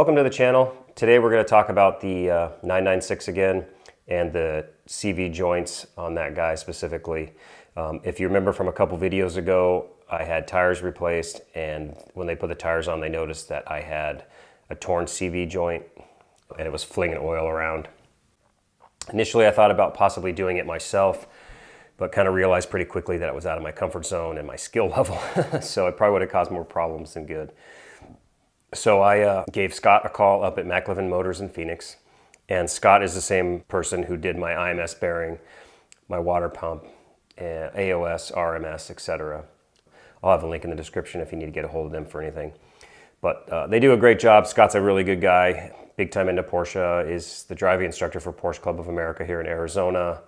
Welcome to the channel. Today we're going to talk about the 996 again and the CV joints on that guy specifically. If you remember from a couple videos ago, I had tires replaced, and when they put the tires on, they noticed that I had a torn CV joint and it was flinging oil around. Initially I thought about possibly doing it myself, but kind of realized pretty quickly that it was out of my comfort zone and my skill level. So it probably would have caused more problems than good. So I gave Scott a call up at McLevin Motors in Phoenix. And Scott is the same person who did my IMS bearing, my water pump, AOS, RMS, etc. I'll have a link in the description if you need to get a hold of them for anything. But they do a great job. Scott's a really good guy, big time into Porsche, is the driving instructor for Porsche Club of America here in Arizona,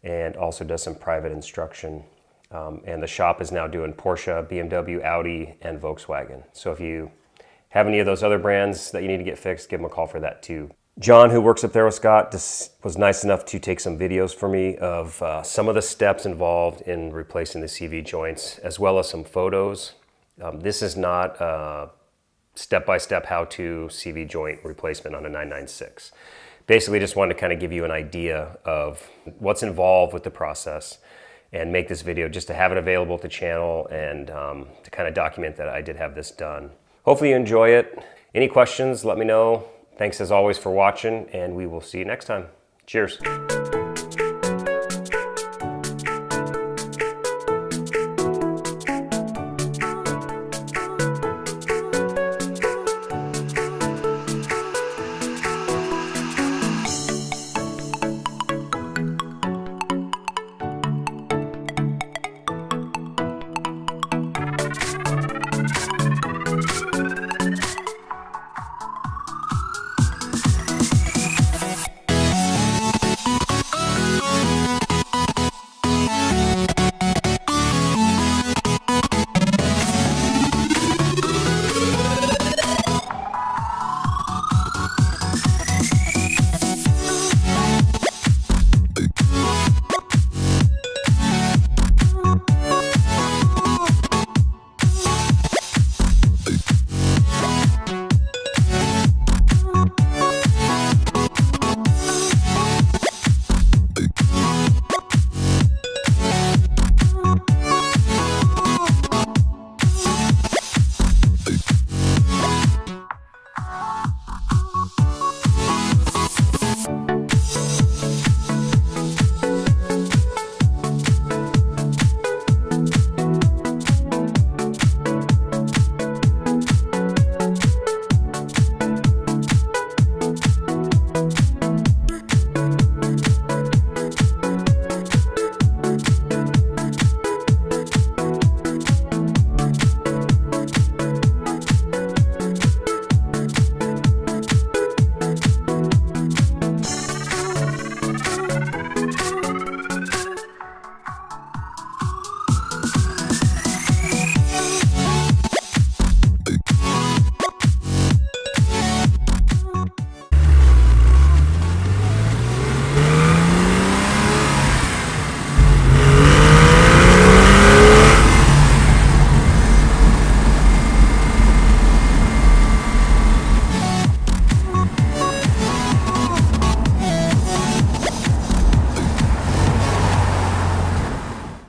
and also does some private instruction. And the shop is now doing Porsche, BMW, Audi, and Volkswagen. So if you have any of those other brands that you need to get fixed, give them a call for that too. John, who works up there with Scott, was nice enough to take some videos for me of some of the steps involved in replacing the CV joints, as well as some photos. This is not a step-by-step how-to CV joint replacement on a 996. Basically just wanted to kind of give you an idea of what's involved with the process and make this video just to have it available at the channel and to kind of document that I did have this done. Hopefully you enjoy it. Any questions, let me know. Thanks as always for watching, and we will see you next time. Cheers.